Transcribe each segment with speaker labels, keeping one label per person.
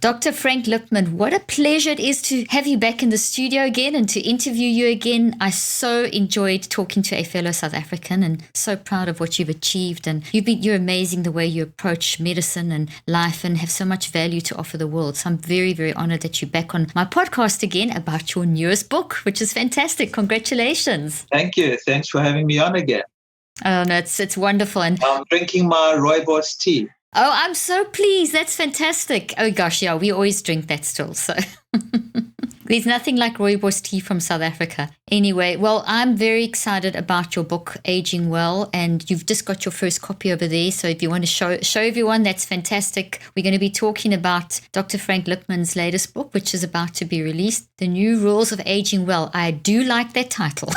Speaker 1: Dr. Frank Lipman, what a pleasure it is to have you back in the studio again and to interview you again. I so enjoyed talking to a fellow South African and so proud of what you've achieved. And you're amazing the way you approach medicine and life and have so much value to offer the world. So I'm very, very honored that you're back on my podcast again about your newest book, which is fantastic. Congratulations.
Speaker 2: Thank you. Thanks for having me on again.
Speaker 1: Oh, no, it's wonderful. And
Speaker 2: I'm drinking my rooibos tea.
Speaker 1: Oh, I'm so pleased. That's fantastic. Oh, gosh, yeah, we always drink that still. So there's nothing like rooibos tea from South Africa. Anyway, well, I'm very excited about your book, Aging Well, and you've just got your first copy over there. So if you want to show everyone, that's fantastic. We're going to be talking about Dr. Frank Lipman's latest book, which is about to be released, The New Rules of Aging Well. I do like that title.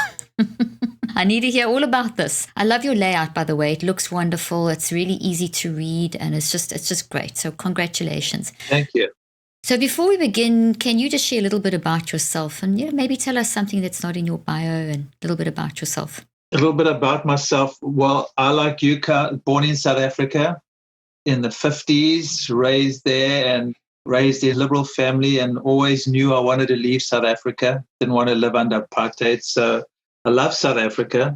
Speaker 1: I need to hear all about this. I love your layout, by the way. It looks wonderful. It's really easy to read, and it's just great. So congratulations.
Speaker 2: Thank you.
Speaker 1: So before we begin, can you just share a little bit about yourself and maybe tell us something that's not in your bio and a little bit about yourself?
Speaker 2: A little bit about myself. Well, I, like you, born in South Africa in the 50s, raised there and raised in a liberal family, and always knew I wanted to leave South Africa. Didn't want to live under apartheid. So I love South Africa,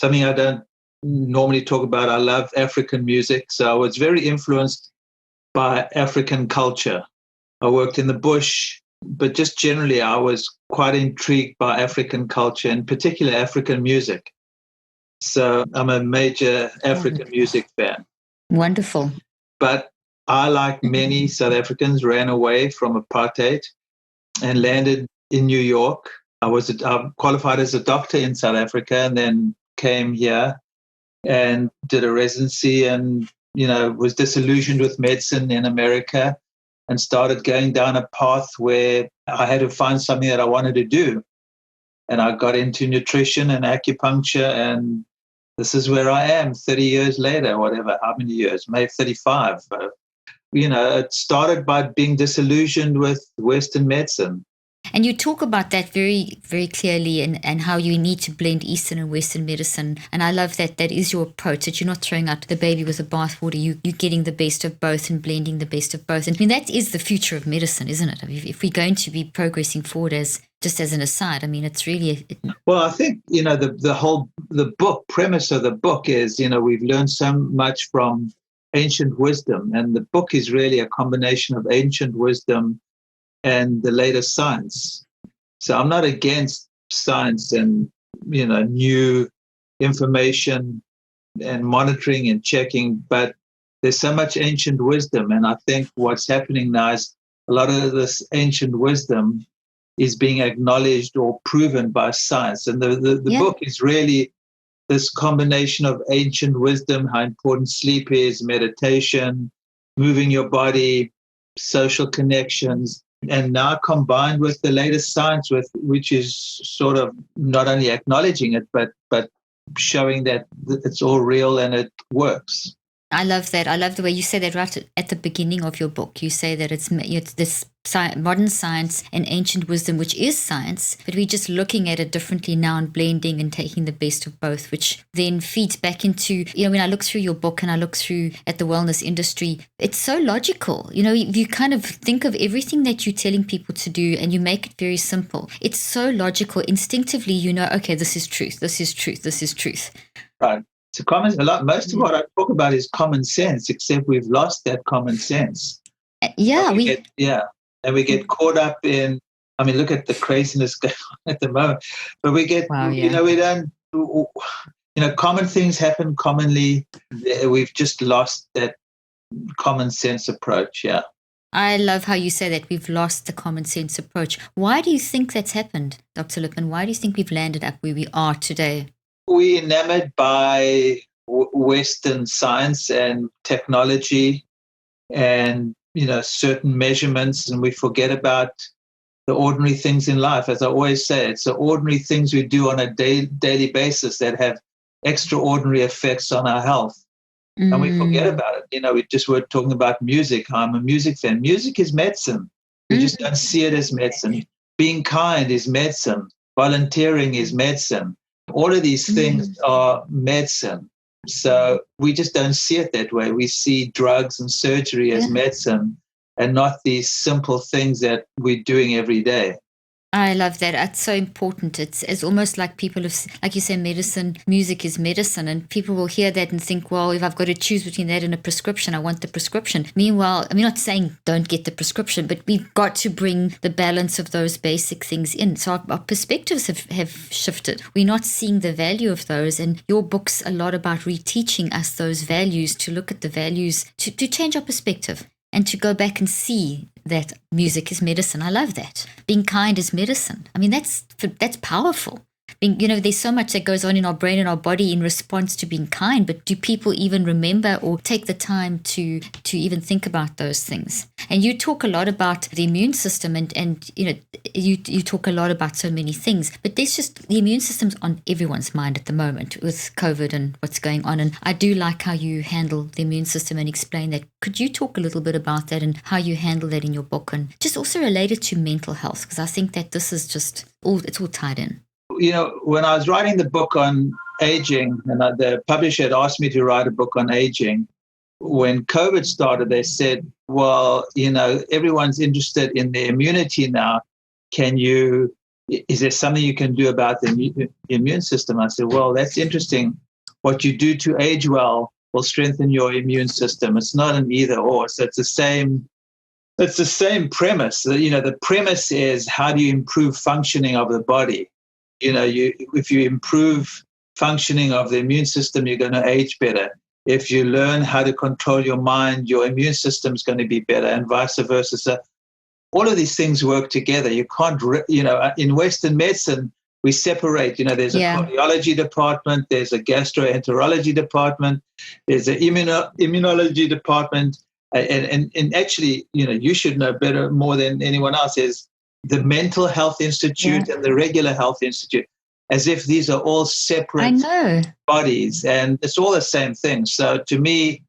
Speaker 2: something I don't normally talk about. I love African music, so I was very influenced by African culture. I worked in the bush, but just generally I was quite intrigued by African culture, in particular African music. So I'm a major African music fan.
Speaker 1: Wonderful.
Speaker 2: But I, like many South Africans, ran away from apartheid and landed in New York. I qualified as a doctor in South Africa and then came here and did a residency and, was disillusioned with medicine in America and started going down a path where I had to find something that I wanted to do. And I got into nutrition and acupuncture, and this is where I am 30 years later, whatever, how many years, maybe 35. It started by being disillusioned with Western medicine.
Speaker 1: And you talk about that very, very clearly and how you need to blend Eastern and Western medicine. And I love that is your approach, that you're not throwing out the baby with the bathwater. You're getting the best of both and blending the best of both. And I mean, that is the future of medicine, isn't it? I mean, if we're going to be progressing forward just as an aside, I mean, it's really...
Speaker 2: Well, I think, the book, premise of the book is, we've learned so much from ancient wisdom. And the book is really a combination of ancient wisdom and the latest science. So I'm not against science and, new information and monitoring and checking, but there's so much ancient wisdom. And I think what's happening now is a lot of this ancient wisdom is being acknowledged or proven by science. And the book is really this combination of ancient wisdom, how important sleep is, meditation, moving your body, social connections, and now combined with the latest science, which is sort of not only acknowledging it, but showing that it's all real and it works.
Speaker 1: I love that. I love the way you say that right at the beginning of your book. You say that it's this modern science and ancient wisdom, which is science, but we're just looking at it differently now and blending and taking the best of both, which then feeds back into, when I look through your book and I look through at the wellness industry, it's so logical. You kind of think of everything that you're telling people to do and you make it very simple. It's so logical. Instinctively, okay, this is truth, this is truth, this is truth.
Speaker 2: Right. Most of what I talk about is common sense, except we've lost that common sense.
Speaker 1: Yeah,
Speaker 2: and we get caught up in. I mean, look at the craziness going on at the moment. But we get, we don't. Common things happen commonly. We've just lost that common sense approach. Yeah.
Speaker 1: I love how you say that we've lost the common sense approach. Why do you think that's happened, Dr. Lipman? Why do you think we've landed up where we are today?
Speaker 2: We're enamored by Western science and technology and, certain measurements, and we forget about the ordinary things in life. As I always say, it's the ordinary things we do on a daily basis that have extraordinary effects on our health. And we forget about it. We just were talking about music. I'm a music fan. Music is medicine. We just don't see it as medicine. Being kind is medicine. Volunteering is medicine. All of these things are medicine. So we just don't see it that way. We see drugs and surgery as medicine. and not these simple things that we're doing every day.
Speaker 1: I love that. It's so important. It's almost like people have, like you say, medicine, music is medicine, and people will hear that and think, well, if I've got to choose between that and a prescription, I want the prescription. Meanwhile, I'm not saying don't get the prescription, but we've got to bring the balance of those basic things in. So our perspectives have shifted. We're not seeing the value of those, and your book's a lot about reteaching us those values, to look at the values, to change our perspective, and to go back and see that music is medicine. I love that. Being kind is medicine. I mean, that's powerful. There's so much that goes on in our brain and our body in response to being kind, but do people even remember or take the time to even think about those things? And you talk a lot about the immune system, and you talk a lot about so many things, but there's just the immune system's on everyone's mind at the moment with COVID and what's going on. And I do like how you handle the immune system and explain that. Could you talk a little bit about that and how you handle that in your book, and just also related to mental health? Because I think that this is just it's all tied in.
Speaker 2: When I was writing the book on aging, and the publisher had asked me to write a book on aging, when COVID started, they said, well, everyone's interested in their immunity now. Is there something you can do about the immune system? I said, well, that's interesting. What you do to age well will strengthen your immune system. It's not an either or. So it's the same premise. The premise is, how do you improve functioning of the body? If you improve functioning of the immune system, you're going to age better. If you learn how to control your mind, your immune system is going to be better, and vice versa. So all of these things work together. You can't, in Western medicine, we separate. There's a cardiology department, there's a gastroenterology department, there's an immunology department, and actually, you should know better more than anyone else, is the Mental Health Institute and the Regular Health Institute, as if these are all separate bodies, and it's all the same thing. So to me,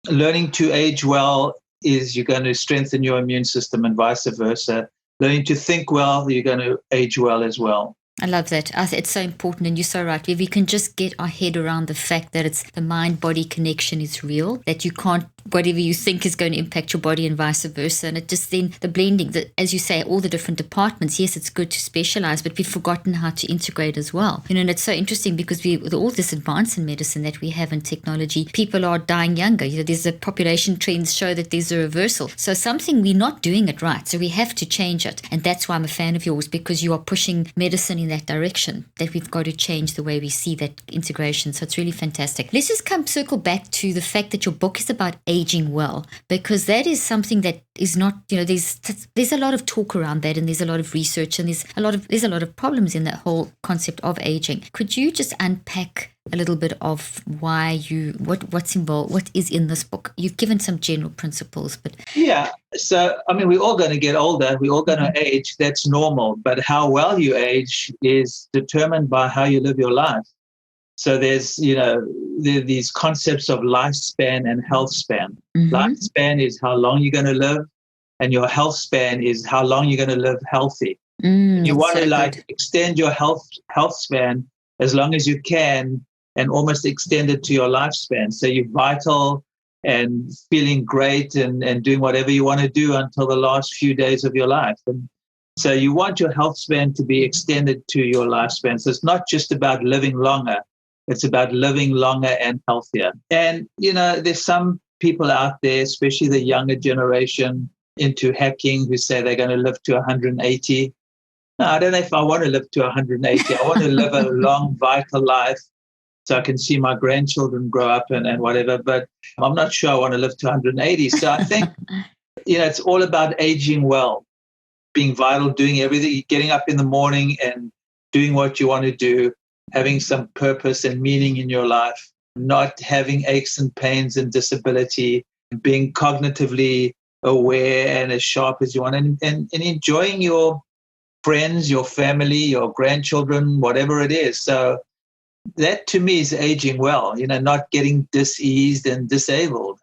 Speaker 2: learning to age well is you're going to strengthen your immune system, and vice versa. Learning to think well, you're going to age well as well.
Speaker 1: I love that. It's so important, and you're so right. If we can just get our head around the fact that it's the mind-body connection is real, that you can't, whatever you think is going to impact your body and vice versa. And it just then, the blending, as you say, all the different departments, yes, it's good to specialize, but we've forgotten how to integrate as well. And it's so interesting because with all this advance in medicine that we have in technology, people are dying younger. There's a population trends show that there's a reversal. So something, we're not doing it right. So we have to change it. And that's why I'm a fan of yours, because you are pushing medicine in that direction, that we've got to change the way we see that integration. So it's really fantastic. Let's just circle back to the fact that your book is about aging well, because that is something that is not, there's a lot of talk around that, and there's a lot of research, and there's a lot of problems in that whole concept of aging. Could you just unpack a little bit of why what's involved, what is in this book? You've given some general principles, but
Speaker 2: so we're all going to get older, we're all going to age, that's normal, but how well you age is determined by how you live your life. So there's these concepts of lifespan and health span. Lifespan is how long you're going to live, and your health span is how long you're going to live healthy. You want to extend your health span as long as you can, and almost extend it to your lifespan. So you're vital and feeling great and doing whatever you want to do until the last few days of your life. And so you want your health span to be extended to your lifespan. So it's not just about living longer. It's about living longer and healthier. And, there's some people out there, especially the younger generation, into hacking, who say they're going to live to 180. No, I don't know if I want to live to 180. I want to live a long, vital life so I can see my grandchildren grow up and whatever. But I'm not sure I want to live to 180. So I think, it's all about aging well, being vital, doing everything, getting up in the morning and doing what you want to do, having some purpose and meaning in your life, not having aches and pains and disability, being cognitively aware and as sharp as you want, and enjoying your friends, your family, your grandchildren, whatever it is. So that to me is aging well, not getting diseased and disabled.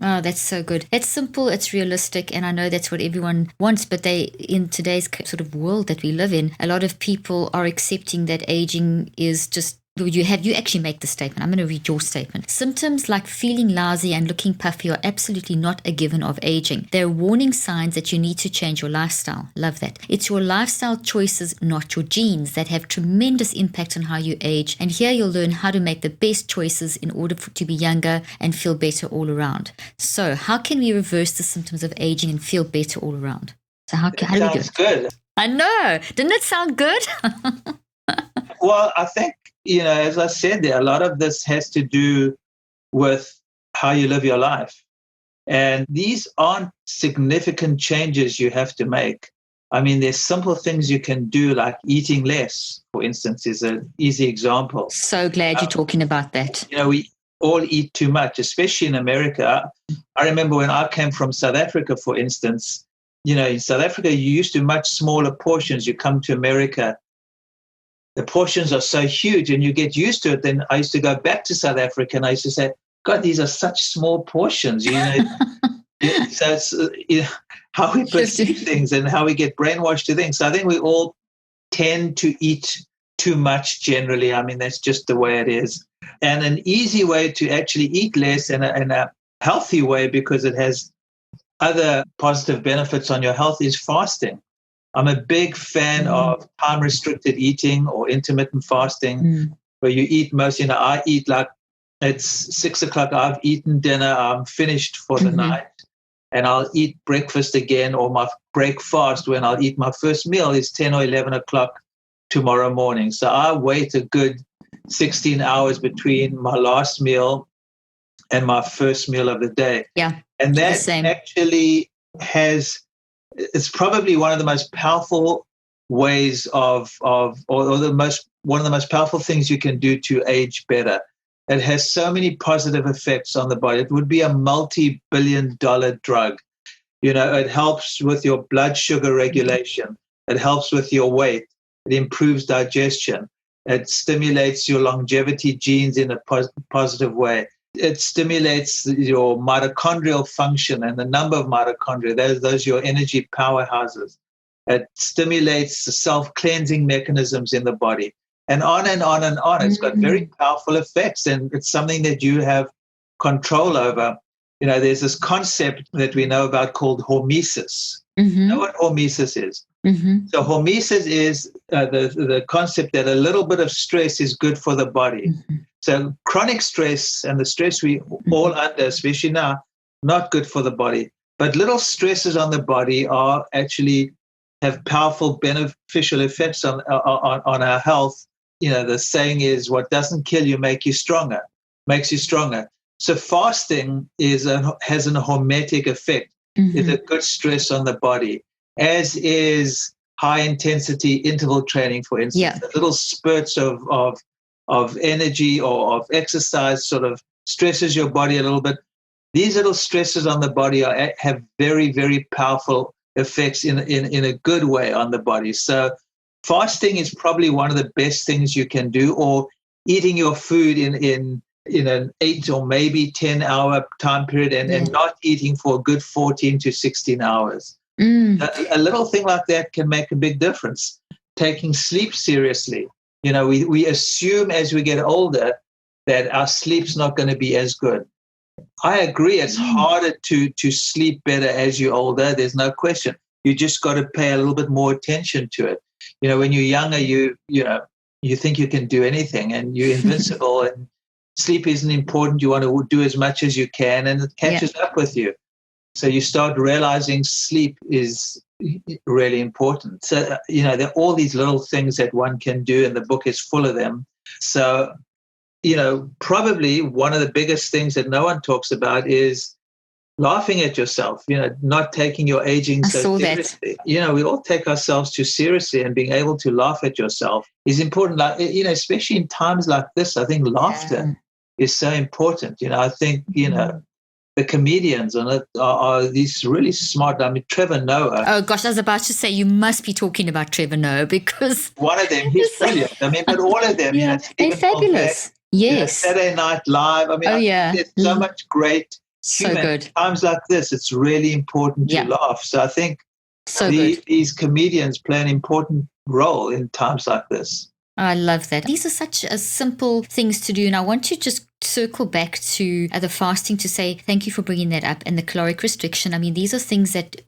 Speaker 1: Oh, that's so good. It's simple, it's realistic, and I know that's what everyone wants, but in today's sort of world that we live in, a lot of people are accepting that aging is just you actually make the statement. I'm going to read your statement. Symptoms like feeling lousy and looking puffy are absolutely not a given of aging. They're warning signs that you need to change your lifestyle. Love that. It's your lifestyle choices, not your genes, that have tremendous impact on how you age. And here you'll learn how to make the best choices in order to be younger and feel better all around. So how can we reverse the symptoms of aging and feel better all around? So how do we do it?
Speaker 2: Sounds good.
Speaker 1: I know. Didn't it sound good?
Speaker 2: Well, I think, as I said there, a lot of this has to do with how you live your life. And these aren't significant changes you have to make. I mean, there's simple things you can do, like eating less, for instance, is an easy example.
Speaker 1: So glad you're talking about that.
Speaker 2: We all eat too much, especially in America. I remember when I came from South Africa, for instance, in South Africa, you used to much smaller portions. You come to America, the portions are so huge and you get used to it. Then I used to go back to South Africa and I used to say, God, these are such small portions. So it's how we perceive things and how we get brainwashed to things. So I think we all tend to eat too much generally. I mean, that's just the way it is. And an easy way to actually eat less and a healthy way, because it has other positive benefits on your health, is fasting. I'm a big fan of time-restricted eating or intermittent fasting, where you eat most, I eat like it's 6 o'clock, I've eaten dinner, I'm finished for the night, and I'll eat breakfast again, or my breakfast when I'll eat my first meal is 10 or 11 o'clock tomorrow morning. So I wait a good 16 hours between my last meal and my first meal of the day.
Speaker 1: Yeah.
Speaker 2: And that actually it's probably one of the most powerful ways one of the most powerful things you can do to age better. It has so many positive effects on the body. It would be a multi-billion-dollar drug. It helps with your blood sugar regulation. It helps with your weight. It improves digestion. It stimulates your longevity genes in a positive way. It stimulates your mitochondrial function and the number of mitochondria. Those are your energy powerhouses. It stimulates the self-cleansing mechanisms in the body. And on and on and on. It's got very powerful effects, and it's something that you have control over. There's this concept that we know about called hormesis. You know what hormesis is? So hormesis is the concept that a little bit of stress is good for the body. So chronic stress and the stress we all under, especially now, not good for the body. But little stresses on the body are actually have powerful beneficial effects on our health. The saying is, what doesn't kill you makes you stronger. So fasting has a hormetic effect. It's a good stress on the body, as is high intensity interval training, for instance. The little spurts of energy or of exercise sort of stresses your body a little bit. These little stresses on the body have very, very powerful effects in a good way on the body. So fasting is probably one of the best things you can do, or eating your food in an 8 or maybe 10 hour time period and not eating for a good 14 to 16 hours. A little thing like that can make a big difference. Taking sleep seriously. We assume as we get older that our sleep's not going to be as good. I agree. It's harder to sleep better as you're older. There's no question. You just got to pay a little bit more attention to it. When you're younger, you think you can do anything and you're invincible, and sleep isn't important. You want to do as much as you can, and it catches up with you. So you start realizing sleep is really important. So, there are all these little things that one can do, and the book is full of them. So, probably one of the biggest things that no one talks about is laughing at yourself, not taking your aging so seriously. We all take ourselves too seriously, and being able to laugh at yourself is important. Like, especially in times like this, I think laughter is so important. I think, the comedians on it are these really smart. I mean, Trevor Noah.
Speaker 1: Oh gosh, I was about to say you must be talking about Trevor Noah, because
Speaker 2: one of them, he's brilliant. I mean, but all of them,
Speaker 1: they're fabulous. Yes,
Speaker 2: Saturday Night Live. I mean, there's so much great humor. So good. Times like this, it's really important to laugh. So I think these comedians play an important role in times like this.
Speaker 1: I love that. These are such simple things to do. And I want to just circle back to the fasting to say thank you for bringing that up, and the caloric restriction. I mean, these are things that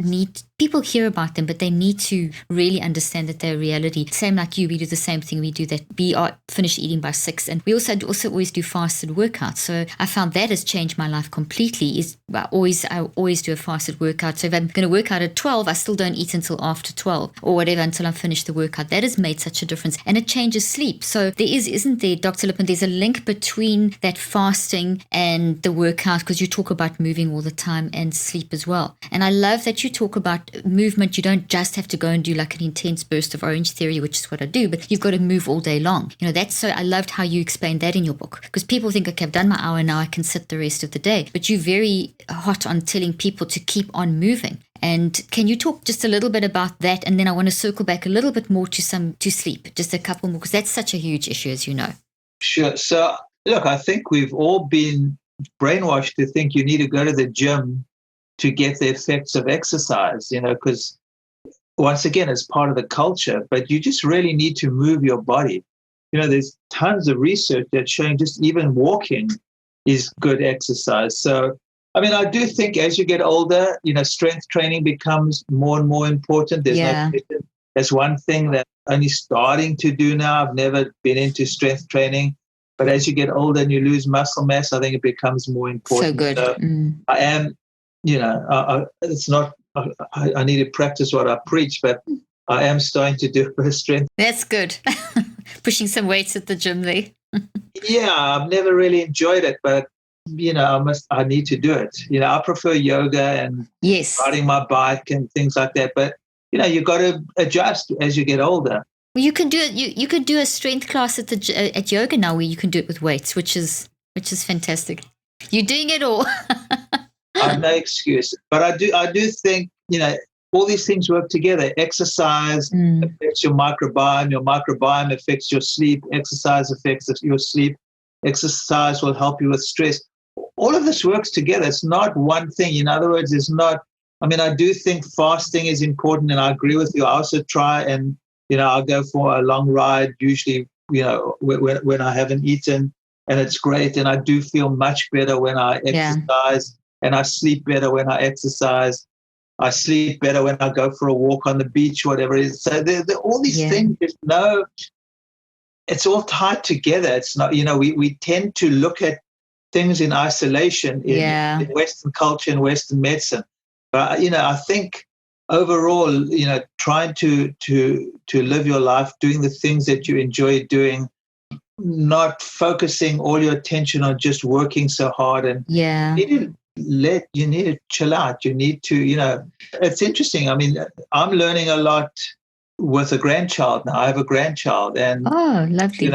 Speaker 1: people hear about them, but they need to really understand that they're a reality. Same like you, we do the same thing. We do that. We are finished eating by 6, and we also always do fasted workouts. So I found that has changed my life completely. I always do a fasted workout. So if I'm going to work out at 12, I still don't eat until after 12 or whatever until I'm finished the workout. That has made such a difference, and it changes sleep. So there isn't there, Dr. Lipman, there's a link between that fasting and the workout, because you talk about moving all the time and sleep as well. And I love that you talk about movement. You don't just have to go and do like an intense burst of Orange Theory, which is what I do, but you've got to move all day long. I loved how you explained that in your book, because people think, okay, I've done my hour, now I can sit the rest of the day. But you're very hot on telling people to keep on moving. And can you talk just a little bit about that? And then I want to circle back a little bit more to sleep, just a couple more, because that's such a huge issue, as you know.
Speaker 2: Sure. So look, I think we've all been brainwashed to think you need to go to the gym to get the effects of exercise, because once again, it's part of the culture, but you just really need to move your body. There's tons of research that's showing just even walking is good exercise. So, I mean, I do think as you get older, strength training becomes more and more important. That's one thing that I'm only starting to do now. I've never been into strength training. But as you get older and you lose muscle mass, I think it becomes more important.
Speaker 1: So good.
Speaker 2: So I am, it's not, I need to practice what I preach, but I am starting to do a bit of strength.
Speaker 1: That's good. Pushing some weights at the gym there.
Speaker 2: Yeah, I've never really enjoyed it, but, I need to do it. I prefer yoga and riding my bike and things like that. But, you've got to adjust as you get older.
Speaker 1: Well, you can do it. You could do a strength class at yoga now, where you can do it with weights, which is fantastic. You're doing it all.
Speaker 2: I have no excuse, but I do think all these things work together. Exercise affects your microbiome affects your sleep. Exercise affects your sleep. Exercise will help you with stress. All of this works together. It's not one thing. In other words, it's not. I mean, I do think fasting is important, and I agree with you. I also try and. I'll go for a long ride, usually, when I haven't eaten, and it's great. And I do feel much better when I exercise, and I sleep better when I exercise. I sleep better when I go for a walk on the beach, whatever it is. So all these things, it's all tied together. It's not, we tend to look at things in isolation in Western culture and Western medicine. But, I think, overall, trying to live your life, doing the things that you enjoy doing, not focusing all your attention on just working so hard, and you need to chill out. You need to, it's interesting. I mean, I'm learning a lot with a grandchild now. I have a grandchild, and lovely.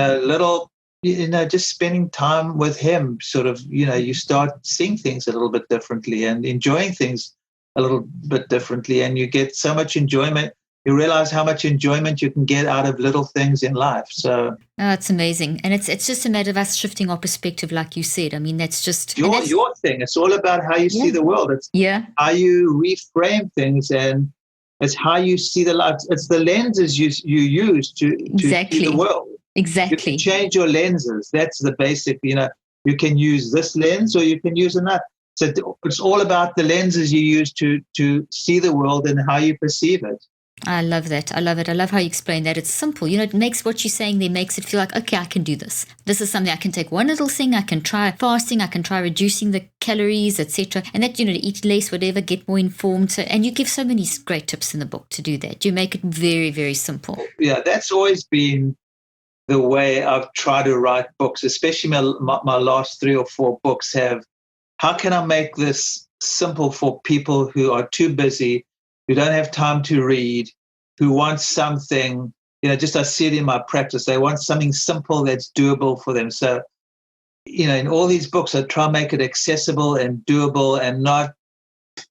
Speaker 2: Just spending time with him, sort of, you start seeing things a little bit differently and enjoying things a little bit differently, and you get so much enjoyment. You realize how much enjoyment you can get out of little things in life. So
Speaker 1: it's amazing, and it's just a matter of us shifting our perspective, like you said. I mean, that's just
Speaker 2: your thing. It's all about how you see the world. It's how you reframe things, and it's how you see the life. It's the lenses you use to see the world.
Speaker 1: Exactly.
Speaker 2: You can change your lenses. That's the basic. You can use this lens, or you can use another. So it's all about the lenses you use to see the world and how you perceive it.
Speaker 1: I love that. I love it. I love how you explain that. It's simple. It makes what you're saying there makes it feel like, okay, I can do this. This is something I can take one little thing. I can try fasting. I can try reducing the calories, etc. And that, to eat less, whatever, get more informed. So, and you give so many great tips in the book to do that. You make it very, very simple.
Speaker 2: Yeah, that's always been the way I've tried to write books, especially my last 3 or 4 books have. How can I make this simple for people who are too busy, who don't have time to read, who want something, just I see it in my practice, they want something simple that's doable for them. So, in all these books, I try to make it accessible and doable and not,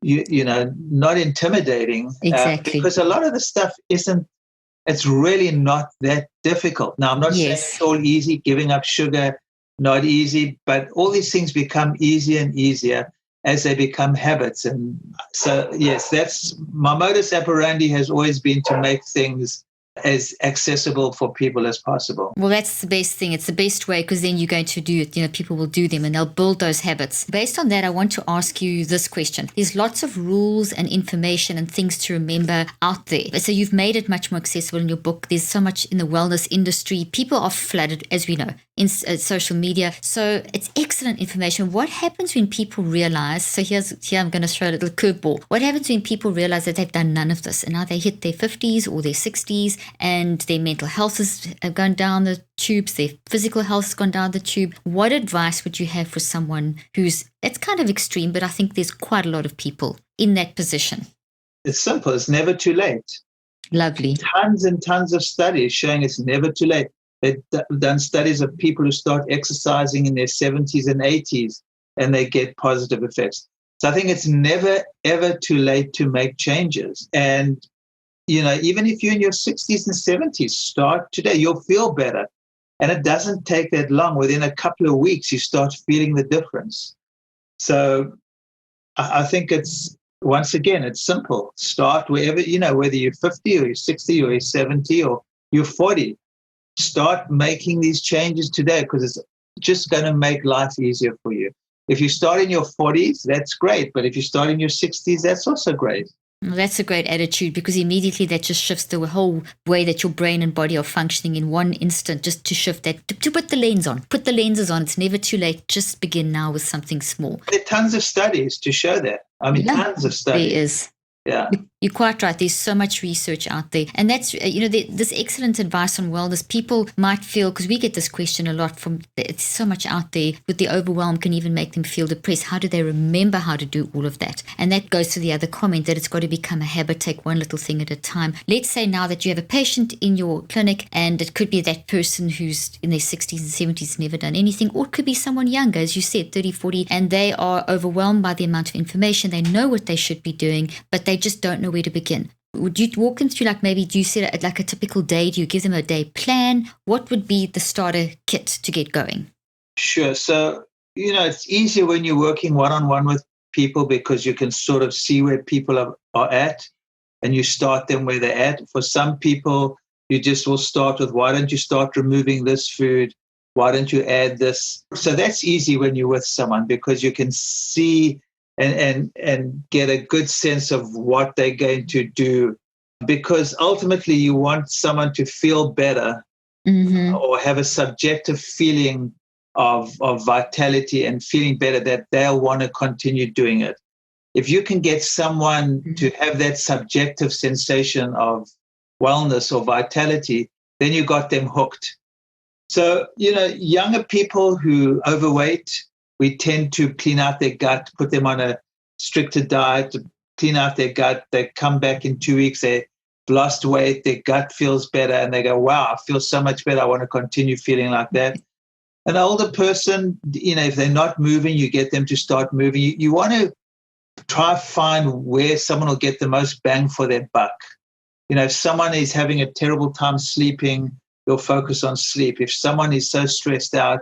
Speaker 2: not intimidating.
Speaker 1: Exactly.
Speaker 2: Because a lot of the stuff it's really not that difficult. Now, I'm not saying it's all easy, giving up sugar, not easy, but all these things become easier and easier as they become habits. And so, yes, that's my modus operandi has always been to make things as accessible for people as possible.
Speaker 1: Well, that's the best thing. It's the best way, because then you're going to do it. People will do them and they'll build those habits. Based on that, I want to ask you this question. There's lots of rules and information and things to remember out there. So you've made it much more accessible in your book. There's so much in the wellness industry. People are flooded, as we know, in social media. So it's excellent information. What happens when people realize, so here I'm going to throw a little curveball. What happens when people realize that they've done none of this and now they hit their 50s or their 60s and their mental health has gone down the tubes, their physical health has gone down the tube? What advice would you have for someone it's kind of extreme, but I think there's quite a lot of people in that position?
Speaker 2: It's simple. It's never too late.
Speaker 1: Lovely.
Speaker 2: Tons and tons of studies showing it's never too late. They've done studies of people who start exercising in their 70s and 80s and they get positive effects. So I think it's never, ever too late to make changes. And even if you're in your 60s and 70s, start today. You'll feel better. And it doesn't take that long. Within a couple of weeks, you start feeling the difference. So I think once again, it's simple. Start wherever, whether you're 50 or you're 60 or you're 70 or you're 40. Start making these changes today, because it's just going to make life easier for you. If you start in your 40s, that's great. But if you start in your 60s, that's also great.
Speaker 1: Well, that's a great attitude, because immediately that just shifts the whole way that your brain and body are functioning in one instant, just to shift that, to put the lens on. Put the lenses on. It's never too late. Just begin now with something small.
Speaker 2: There are tons of studies to show that. Tons of studies.
Speaker 1: There is.
Speaker 2: Yeah.
Speaker 1: You're quite right. There's so much research out there. And that's, this excellent advice on wellness. People might feel, because we get this question a lot it's so much out there, with the overwhelm can even make them feel depressed. How do they remember how to do all of that? And that goes to the other comment, that it's got to become a habit, take one little thing at a time. Let's say now that you have a patient in your clinic, and it could be that person who's in their 60s and 70s, never done anything, or it could be someone younger, as you said, 30, 40, and they are overwhelmed by the amount of information. They know what they should be doing, but they just don't know where to begin. Would you walk them through, maybe do you set it like a typical day? Do you give them a day plan? What would be the starter kit to get going?
Speaker 2: Sure. So, it's easier when you're working one-on-one with people, because you can sort of see where people are at, and you start them where they're at. For some people, you just will start with, why don't you start removing this food? Why don't you add this? So that's easy when you're with someone, because you can see and get a good sense of what they're going to do, because ultimately you want someone to feel better, or have a subjective feeling of vitality and feeling better, that they'll want to continue doing it. If you can get someone to have that subjective sensation of wellness or vitality, then you got them hooked. So, younger people who are overweight, we tend to clean out their gut, put them on a stricter diet to clean out their gut. They come back in 2 weeks, they've lost weight, their gut feels better, and they go, wow, I feel so much better. I want to continue feeling like that. An older person, if they're not moving, you get them to start moving. You want to try find where someone will get the most bang for their buck. If someone is having a terrible time sleeping, you'll focus on sleep. If someone is so stressed out,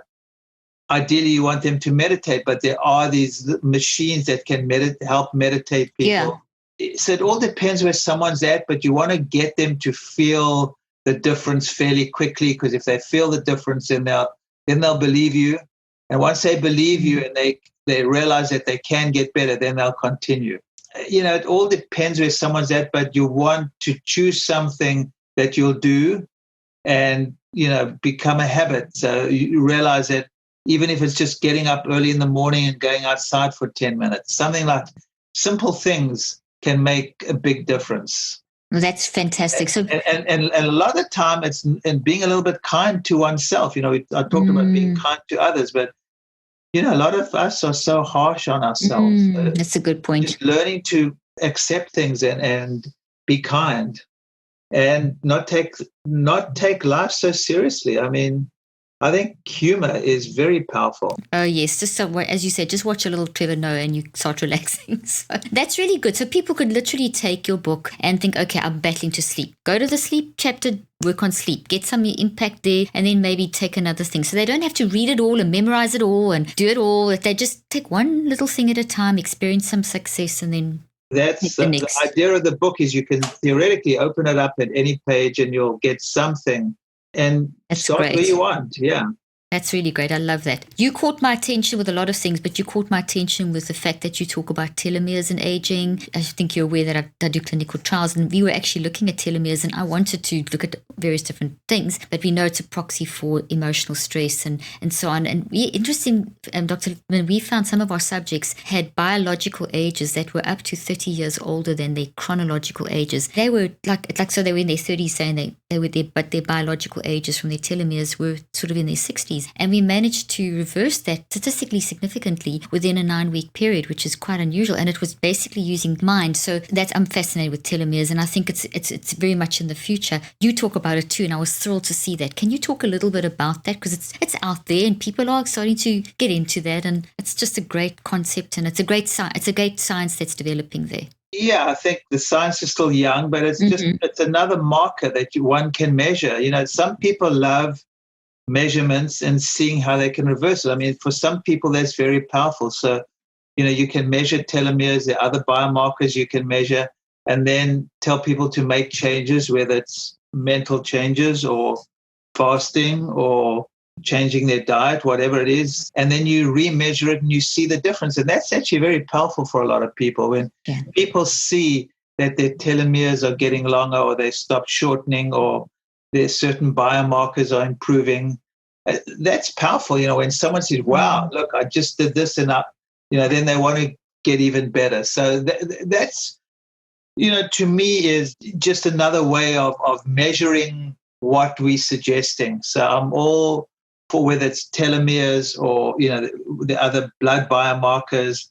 Speaker 2: ideally, you want them to meditate, but there are these machines that can help meditate people. Yeah. So it all depends where someone's at, but you want to get them to feel the difference fairly quickly, because if they feel the difference, then they'll believe you. And once they believe you and they realize that they can get better, then they'll continue. It all depends where someone's at, but you want to choose something that you'll do and, become a habit. So you realize that even if it's just getting up early in the morning and going outside for 10 minutes, something like simple things can make a big difference.
Speaker 1: Well, that's fantastic. So,
Speaker 2: and a lot of the time it's being a little bit kind to oneself. I talked about being kind to others, but, a lot of us are so harsh on ourselves.
Speaker 1: That's a good point.
Speaker 2: Just learning to accept things and be kind and not take life so seriously. I think humor is very powerful.
Speaker 1: Oh, yes. Just as you said, just watch a little Trevor Noah and you start relaxing. So that's really good. So people could literally take your book and think, okay, I'm battling to sleep. Go to the sleep chapter, work on sleep, get some impact there, and then maybe take another thing. So they don't have to read it all and memorize it all and do it all. They just take one little thing at a time, experience some success, and then
Speaker 2: That's
Speaker 1: the
Speaker 2: the
Speaker 1: next.
Speaker 2: idea of the book is you can theoretically open it up at any page and you'll get something and
Speaker 1: That's
Speaker 2: start where
Speaker 1: great.
Speaker 2: you want. Yeah.
Speaker 1: That's really great. I love that. You caught my attention with a lot of things, but you caught my attention with the fact that you talk about telomeres and aging. I think you're aware that I do clinical trials, and we were actually looking at telomeres, and I wanted to look at various different things, but we know it's a proxy for emotional stress and so on. And interesting, Dr. Lipman, we found some of our subjects had biological ages that were up to 30 years older than their chronological ages. They were so they were in their 30s saying they were there, but their biological ages from their telomeres were sort of in their 60s. And we managed to reverse that statistically significantly within a 9-week period, which is quite unusual. And it was basically using mind. So I'm fascinated with telomeres, and I think it's very much in the future. You talk about it too, and I was thrilled to see that. Can you talk a little bit about that? Because it's out there, and people are starting to get into that, and it's just a great concept, and it's a great science that's developing there.
Speaker 2: Yeah, I think the science is still young, but it's just it's another marker that one can measure. Some people love measurements and seeing how they can reverse it. I mean, for some people, that's very powerful. So, you can measure telomeres, there are other biomarkers you can measure, and then tell people to make changes, whether it's mental changes or fasting or changing their diet, whatever it is. And then you remeasure it and you see the difference. And that's actually very powerful for a lot of people. When people see that their telomeres are getting longer or they stop shortening or there's certain biomarkers are improving. That's powerful, when someone says, wow, look, I just did this and then they want to get even better. So that's, to me is just another way of measuring what we're suggesting. So I'm all for whether it's telomeres or, the other blood biomarkers.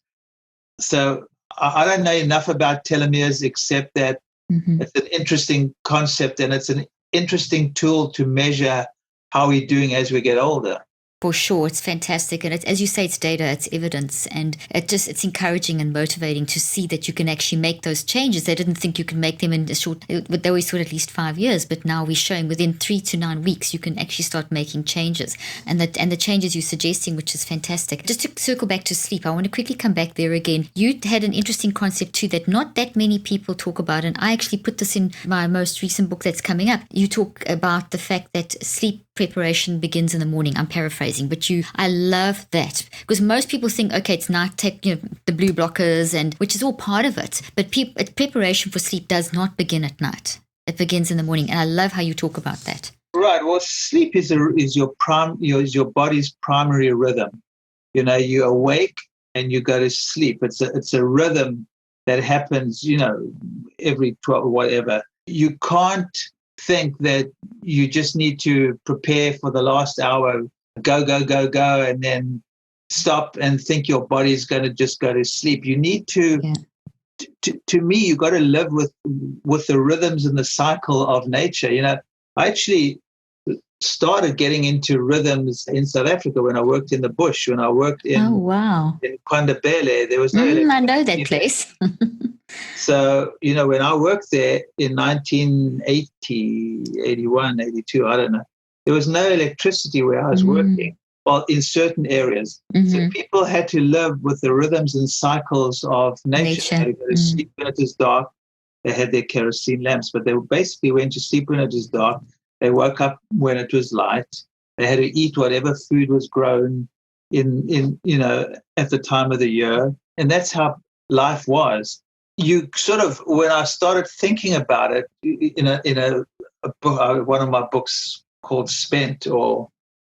Speaker 2: So I don't know enough about telomeres except that it's an interesting concept and it's an interesting tool to measure how we're doing as we get older.
Speaker 1: For sure, it's fantastic, and as you say, it's data, it's evidence, and it's encouraging and motivating to see that you can actually make those changes. They didn't think you could make them in a short, they always thought at least 5 years, but now we're showing within 3 to 9 weeks you can actually start making changes, and the changes you're suggesting, which is fantastic. Just to circle back to sleep, I want to quickly come back there again. You had an interesting concept too that not that many people talk about, and I actually put this in my most recent book that's coming up. You talk about the fact that sleep preparation begins in the morning. I'm paraphrasing, but I love that, because most people think, okay, it's night, take the blue blockers, and which is all part of it. But preparation for sleep does not begin at night. It begins in the morning, and I love how you talk about that.
Speaker 2: Right. Well, sleep is your body's primary rhythm. You awake and you go to sleep. It's a rhythm that happens, every 12 or whatever. You can't think that you just need to prepare for the last hour, go, and then stop and think your body's going to just go to sleep. You need to me, you got to live with the rhythms and the cycle of nature. I actually started getting into rhythms in South Africa when I worked in the bush, when I worked in Kwandebele. There was no
Speaker 1: I know that place.
Speaker 2: So, when I worked there in 1980, 81, 82, I don't know, there was no electricity where I was working, well, in certain areas. So people had to live with the rhythms and cycles of nature. They had to go to sleep when it was dark. They had their kerosene lamps, but they basically went to sleep when it was dark. They woke up when it was light. They had to eat whatever food was grown in at the time of the year. And that's how life was. You sort of, when I started thinking about it in a book, one of my books called Spent or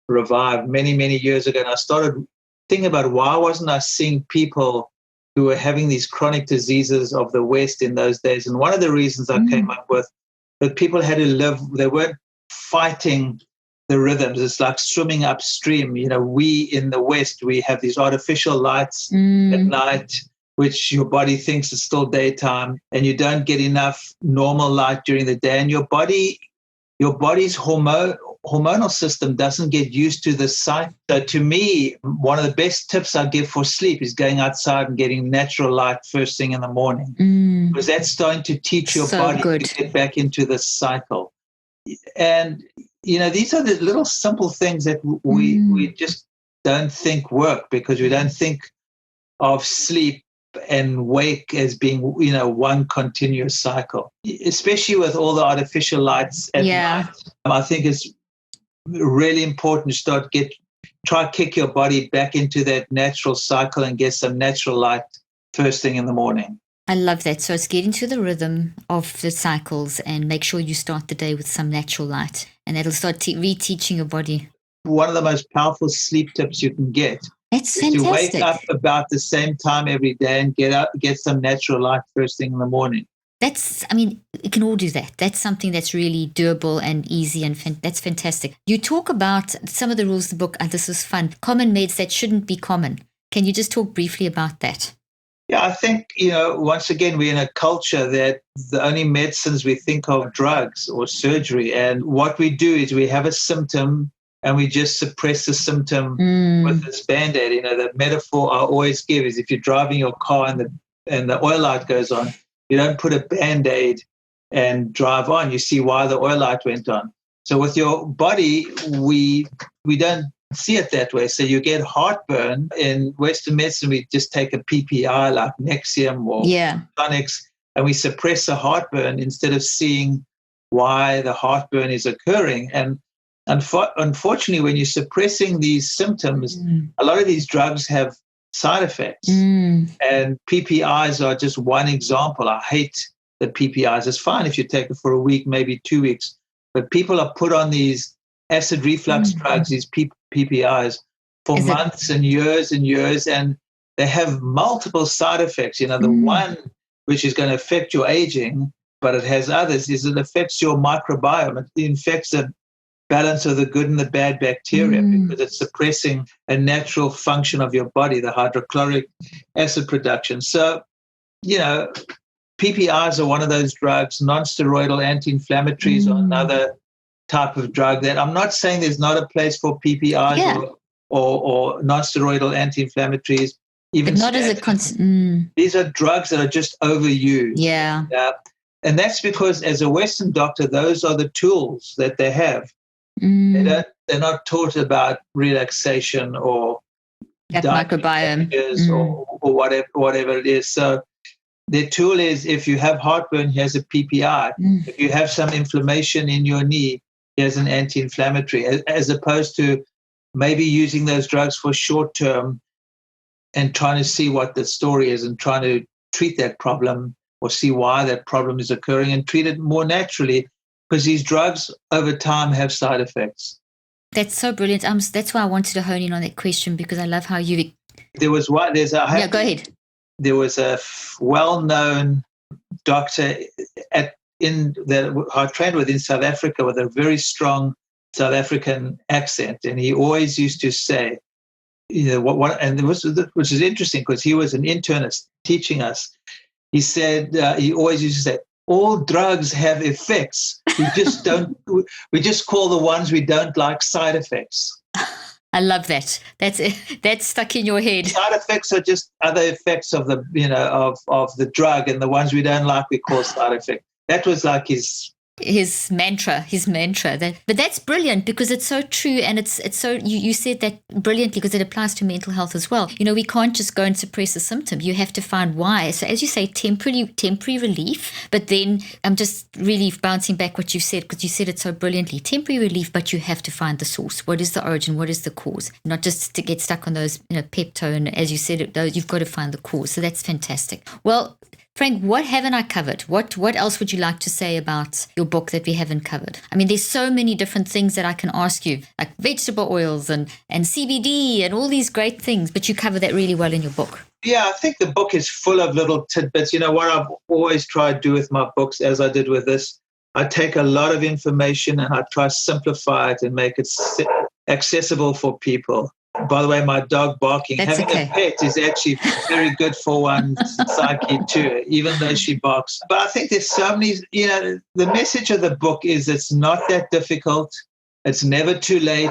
Speaker 2: Revived many, many years ago, and I started thinking about why wasn't I seeing people who were having these chronic diseases of the West in those days. And one of the reasons I came up with that people had to live, they weren't fighting the rhythms. It's like swimming upstream. We in the West, we have these artificial lights at night, which your body thinks is still daytime, and you don't get enough normal light during the day. And your body's hormonal system doesn't get used to the sight. So to me, one of the best tips I give for sleep is going outside and getting natural light first thing in the morning, because that's starting to teach your body to get back into the cycle. And, these are the little simple things that we just don't think work, because we don't think of sleep and wake as being, one continuous cycle, especially with all the artificial lights at night. I think it's really important to try to kick your body back into that natural cycle and get some natural light first thing in the morning.
Speaker 1: I love that. So it's get into the rhythm of the cycles and make sure you start the day with some natural light, and that'll start reteaching your body.
Speaker 2: One of the most powerful sleep tips you can get
Speaker 1: is
Speaker 2: to wake up about the same time every day and get some natural light first thing in the morning.
Speaker 1: You can all do that. That's something that's really doable and easy, and that's fantastic. You talk about some of the rules of the book, and this is fun. Common meds that shouldn't be common. Can you just talk briefly about that?
Speaker 2: Yeah, I think, once again, we're in a culture that the only medicines we think of drugs or surgery. And what we do is we have a symptom and we just suppress the symptom with this Band-Aid. The metaphor I always give is if you're driving your car and the oil light goes on, you don't put a Band-Aid and drive on. You see why the oil light went on. So with your body, we don't see it that way. So you get heartburn. In Western medicine, we just take a PPI like Nexium or tonics, and we suppress the heartburn instead of seeing why the heartburn is occurring. And unfortunately, when you're suppressing these symptoms, a lot of these drugs have side effects. And PPIs are just one example. I hate the PPIs. It's fine if you take it for a week, maybe 2 weeks. But people are put on these acid reflux drugs, these PPIs, for months and years, and they have multiple side effects. The one which is going to affect your aging, but it has others, is it affects your microbiome. It infects the balance of the good and the bad bacteria because it's suppressing a natural function of your body, the hydrochloric acid production. So, PPIs are one of those drugs. Non-steroidal anti-inflammatories are another type of drug. That I'm not saying there's not a place for PPIs or non-steroidal anti-inflammatories. Even
Speaker 1: but not as a
Speaker 2: these are drugs that are just overused. And that's because as a Western doctor, those are the tools that they have. They're not taught about relaxation or
Speaker 1: microbiome
Speaker 2: or whatever it is. So their tool is, if you have heartburn, here's a PPI. If you have some inflammation in your knee, here's an anti-inflammatory, as opposed to maybe using those drugs for short term and trying to see what the story is and trying to treat that problem or see why that problem is occurring and treat it more naturally, because these drugs over time have side effects.
Speaker 1: That's so brilliant. That's why I wanted to hone in on that question, because I love how you...
Speaker 2: Go ahead. There was a well-known doctor that I trained with in South Africa with a very strong South African accent, and he always used to say, which is interesting because he was an internist teaching us. He said he always used to say, all drugs have effects. We just don't. We just call the ones we don't like side effects.
Speaker 1: I love that. That's stuck in your head.
Speaker 2: Side effects are just other effects of the of the drug, and the ones we don't like we call side effects. That was like his
Speaker 1: mantra. But that's brilliant, because it's so true, and it's so you said that brilliantly, because it applies to mental health as well. We can't just go and suppress a symptom. You have to find why. So as you say, temporary relief, but then I'm just really bouncing back what you said, because you said it so brilliantly. Temporary relief, but you have to find the source. What is the origin? What is the cause? Not just to get stuck on those Pepto, and as you said, you've got to find the cause. So that's fantastic. Well, Frank, what haven't I covered? What else would you like to say about your book that we haven't covered? I mean, there's so many different things that I can ask you, like vegetable oils and CBD and all these great things, but you cover that really well in your book.
Speaker 2: Yeah, I think the book is full of little tidbits. What I've always tried to do with my books, as I did with this, I take a lot of information and I try to simplify it and make it accessible for people. By the way, my dog barking, having a pet is actually very good for one's psyche too, even though she barks. But I think there's so many, the message of the book is it's not that difficult. It's never too late.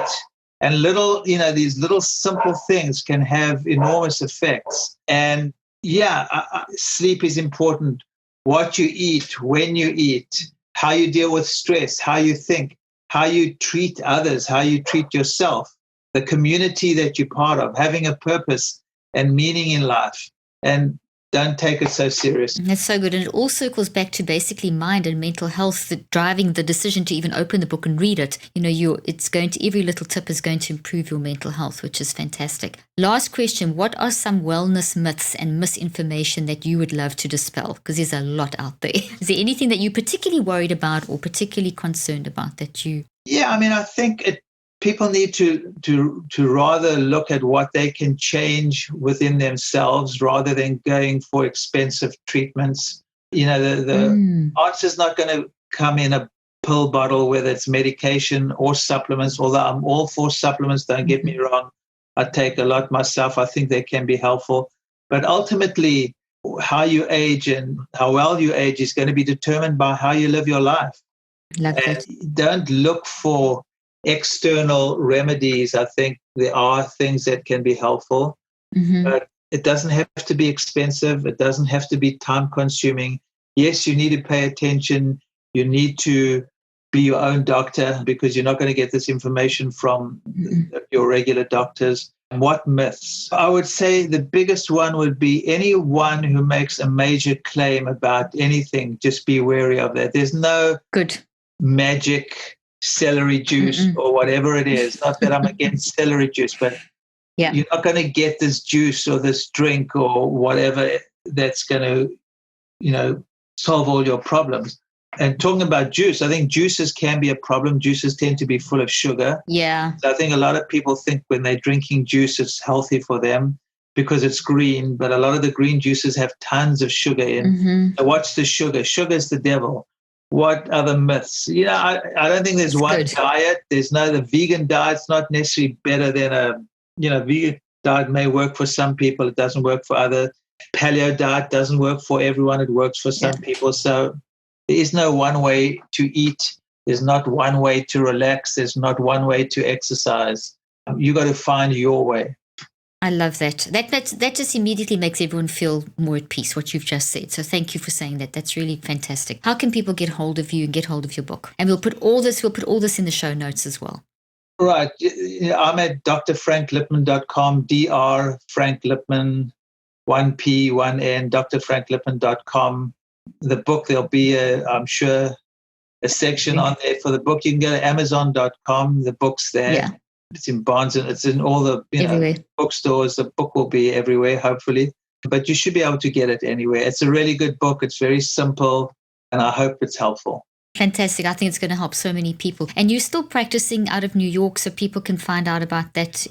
Speaker 2: And these little simple things can have enormous effects. And sleep is important. What you eat, when you eat, how you deal with stress, how you think, how you treat others, how you treat yourself, the community that you're part of, having a purpose and meaning in life. And don't take it so seriously.
Speaker 1: That's so good. And it all circles back to basically mind and mental health, driving the decision to even open the book and read it. It's going to, every little tip is going to improve your mental health, which is fantastic. Last question. What are some wellness myths and misinformation that you would love to dispel? Because there's a lot out there. Is there anything that you're particularly worried about or particularly concerned about that you...
Speaker 2: Yeah, I mean, I think people need to rather look at what they can change within themselves rather than going for expensive treatments. The answer's not going to come in a pill bottle, whether it's medication or supplements, although I'm all for supplements, don't get me wrong. I take a lot myself. I think they can be helpful. But ultimately, how you age and how well you age is going to be determined by how you live your life.
Speaker 1: Love that.
Speaker 2: Don't look for external remedies. I think there are things that can be helpful, but it doesn't have to be expensive. It doesn't have to be time consuming. Yes, you need to pay attention. You need to be your own doctor because you're not going to get this information from your regular doctors. What myths? I would say the biggest one would be anyone who makes a major claim about anything, just be wary of that. There's no magic celery juice or whatever it is. Not that I'm against celery juice, but you're not going to get this juice or this drink or whatever that's going to, solve all your problems. And talking about juice, I think juices can be a problem. Juices tend to be full of sugar.
Speaker 1: Yeah.
Speaker 2: So I think a lot of people think when they're drinking juice, it's healthy for them because it's green, but a lot of the green juices have tons of sugar in. So what's the sugar? Sugar's the devil. What other myths? I don't think there's one diet. The vegan diet's not necessarily better than vegan diet may work for some people. It doesn't work for others. Paleo diet doesn't work for everyone. It works for some people. So there is no one way to eat. There's not one way to relax. There's not one way to exercise. You got to find your way.
Speaker 1: I love that. That just immediately makes everyone feel more at peace, what you've just said. So thank you for saying that. That's really fantastic. How can people get hold of you and get hold of your book? And we'll put all this in the show notes as well.
Speaker 2: Right. I'm at drfranklipman.com, Dr. Frank Lipman, 1P, 1N, drfranklipman.com. The book, there'll be, I'm sure, a section on there for the book. You can go to amazon.com. The book's there. Yeah. It's in Barnes and it's in all the bookstores. The book will be everywhere, hopefully. But you should be able to get it anywhere. It's a really good book. It's very simple, and I hope it's helpful.
Speaker 1: Fantastic. I think it's going to help so many people. And you're still practicing out of New York, so people can find out about that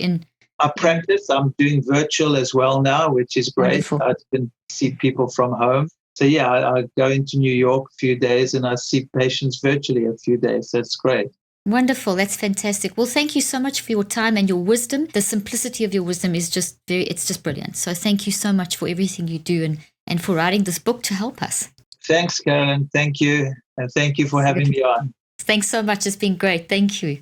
Speaker 2: I practice. I'm doing virtual as well now, which is great.
Speaker 1: Wonderful.
Speaker 2: I can see people from home. So, I go into New York a few days and I see patients virtually a few days. That's great.
Speaker 1: Wonderful. That's fantastic. Well, thank you so much for your time and your wisdom. The simplicity of your wisdom is just brilliant. So thank you so much for everything you do and for writing this book to help us.
Speaker 2: Thanks, Carolyn. Thank you. And thank you for having me on.
Speaker 1: Thanks so much. It's been great. Thank you.